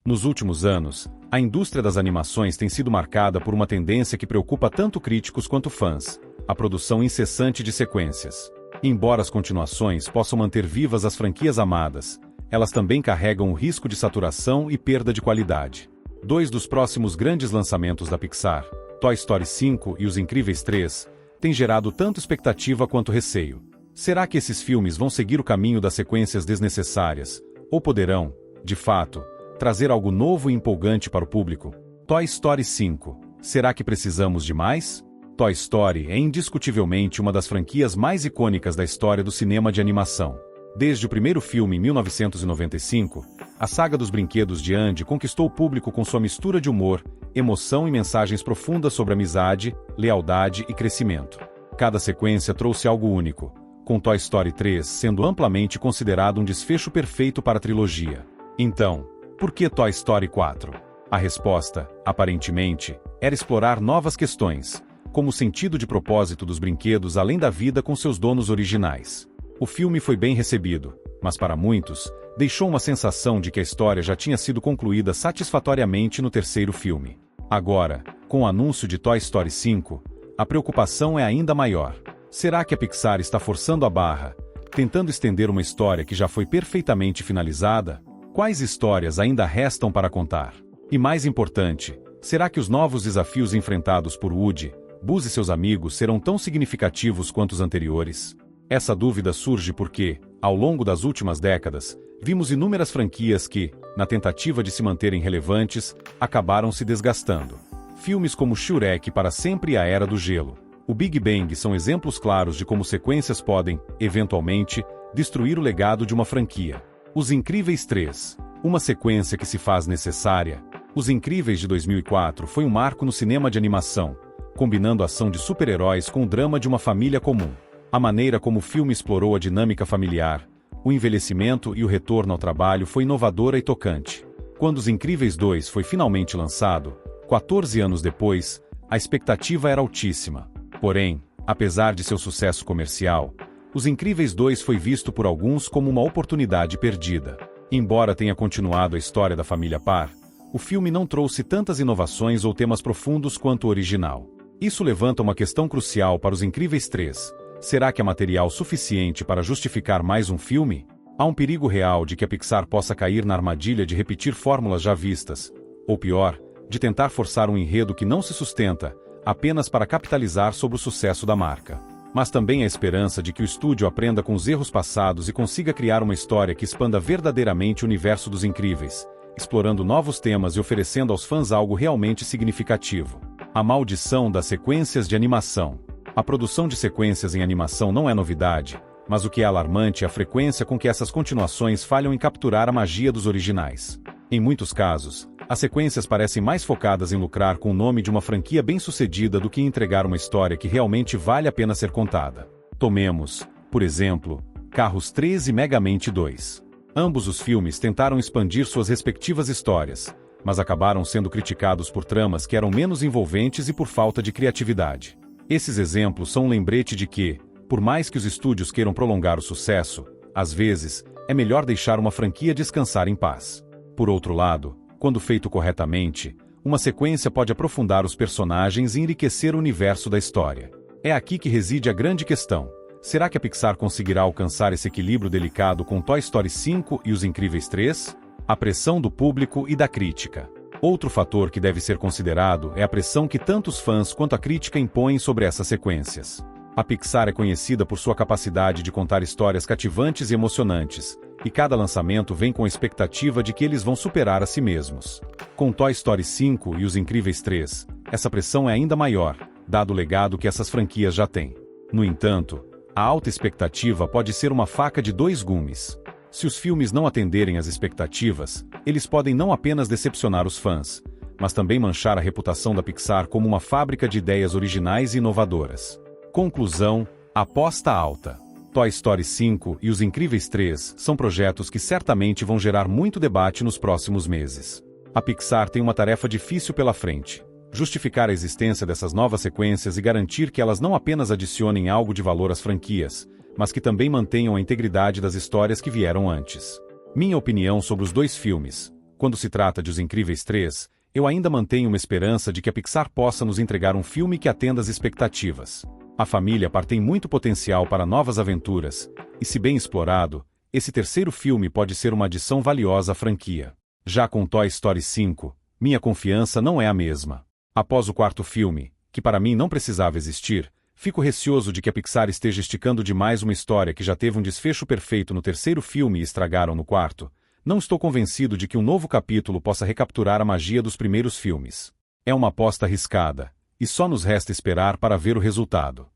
Nos últimos anos, a indústria das animações tem sido marcada por uma tendência que preocupa tanto críticos quanto fãs: a produção incessante de sequências. Embora as continuações possam manter vivas as franquias amadas, elas também carregam o risco de saturação e perda de qualidade. Dois dos próximos grandes lançamentos da Pixar, Toy Story 5 e Os Incríveis 3, têm gerado tanto expectativa quanto receio. Será que esses filmes vão seguir o caminho das sequências desnecessárias, ou poderão, de fato, trazer algo novo e empolgante para o público? Toy Story 5. Será que precisamos de mais? Toy Story é indiscutivelmente uma das franquias mais icônicas da história do cinema de animação. Desde o primeiro filme em 1995, a saga dos brinquedos de Andy conquistou o público com sua mistura de humor, emoção e mensagens profundas sobre amizade, lealdade e crescimento. Cada sequência trouxe algo único, com Toy Story 3 sendo amplamente considerado um desfecho perfeito para a trilogia. Então, por que Toy Story 4? A resposta, aparentemente, era explorar novas questões, como o sentido de propósito dos brinquedos além da vida com seus donos originais. O filme foi bem recebido, mas para muitos, deixou uma sensação de que a história já tinha sido concluída satisfatoriamente no terceiro filme. Agora, com o anúncio de Toy Story 5, a preocupação é ainda maior. Será que a Pixar está forçando a barra, tentando estender uma história que já foi perfeitamente finalizada? Quais histórias ainda restam para contar? E mais importante, será que os novos desafios enfrentados por Woody, Buzz e seus amigos serão tão significativos quanto os anteriores? Essa dúvida surge porque, ao longo das últimas décadas, vimos inúmeras franquias que, na tentativa de se manterem relevantes, acabaram se desgastando. Filmes como Shrek para Sempre e A Era do Gelo, o Big Bang são exemplos claros de como sequências podem, eventualmente, destruir o legado de uma franquia. Os Incríveis 3, uma sequência que se faz necessária. Os Incríveis de 2004 foi um marco no cinema de animação, combinando a ação de super-heróis com o drama de uma família comum. A maneira como o filme explorou a dinâmica familiar, o envelhecimento e o retorno ao trabalho foi inovadora e tocante. Quando Os Incríveis 2 foi finalmente lançado, 14 anos depois, a expectativa era altíssima. Porém, apesar de seu sucesso comercial, Os Incríveis 2 foi visto por alguns como uma oportunidade perdida. Embora tenha continuado a história da família Parr, o filme não trouxe tantas inovações ou temas profundos quanto o original. Isso levanta uma questão crucial para Os Incríveis 3. Será que há material suficiente para justificar mais um filme? Há um perigo real de que a Pixar possa cair na armadilha de repetir fórmulas já vistas, ou pior, de tentar forçar um enredo que não se sustenta, apenas para capitalizar sobre o sucesso da marca. Mas também há esperança de que o estúdio aprenda com os erros passados e consiga criar uma história que expanda verdadeiramente o universo dos Incríveis, explorando novos temas e oferecendo aos fãs algo realmente significativo. A maldição das sequências de animação. A produção de sequências em animação não é novidade, mas o que é alarmante é a frequência com que essas continuações falham em capturar a magia dos originais. Em muitos casos, as sequências parecem mais focadas em lucrar com o nome de uma franquia bem-sucedida do que em entregar uma história que realmente vale a pena ser contada. Tomemos, por exemplo, Carros 3 e Megamente 2. Ambos os filmes tentaram expandir suas respectivas histórias, mas acabaram sendo criticados por tramas que eram menos envolventes e por falta de criatividade. Esses exemplos são um lembrete de que, por mais que os estúdios queiram prolongar o sucesso, às vezes, é melhor deixar uma franquia descansar em paz. Por outro lado, quando feito corretamente, uma sequência pode aprofundar os personagens e enriquecer o universo da história. É aqui que reside a grande questão. Será que a Pixar conseguirá alcançar esse equilíbrio delicado com Toy Story 5 e Os Incríveis 3? A pressão do público e da crítica. Outro fator que deve ser considerado é a pressão que tanto os fãs quanto a crítica impõem sobre essas sequências. A Pixar é conhecida por sua capacidade de contar histórias cativantes e emocionantes, e cada lançamento vem com a expectativa de que eles vão superar a si mesmos. Com Toy Story 5 e Os Incríveis 3, essa pressão é ainda maior, dado o legado que essas franquias já têm. No entanto, a alta expectativa pode ser uma faca de dois gumes. Se os filmes não atenderem às expectativas, eles podem não apenas decepcionar os fãs, mas também manchar a reputação da Pixar como uma fábrica de ideias originais e inovadoras. Conclusão: aposta alta. Toy Story 5 e Os Incríveis 3 são projetos que certamente vão gerar muito debate nos próximos meses. A Pixar tem uma tarefa difícil pela frente: justificar a existência dessas novas sequências e garantir que elas não apenas adicionem algo de valor às franquias, mas que também mantenham a integridade das histórias que vieram antes. Minha opinião sobre os dois filmes, Quando se trata de Os Incríveis 3, eu ainda mantenho uma esperança de que a Pixar possa nos entregar um filme que atenda às expectativas. A família tem muito potencial para novas aventuras, e se bem explorado, esse terceiro filme pode ser uma adição valiosa à franquia. Já com Toy Story 5, minha confiança não é a mesma. Após o quarto filme, que para mim não precisava existir, fico receoso de que a Pixar esteja esticando demais uma história que já teve um desfecho perfeito no terceiro filme e estragaram no quarto. Não estou convencido de que um novo capítulo possa recapturar a magia dos primeiros filmes. É uma aposta arriscada, e só nos resta esperar para ver o resultado.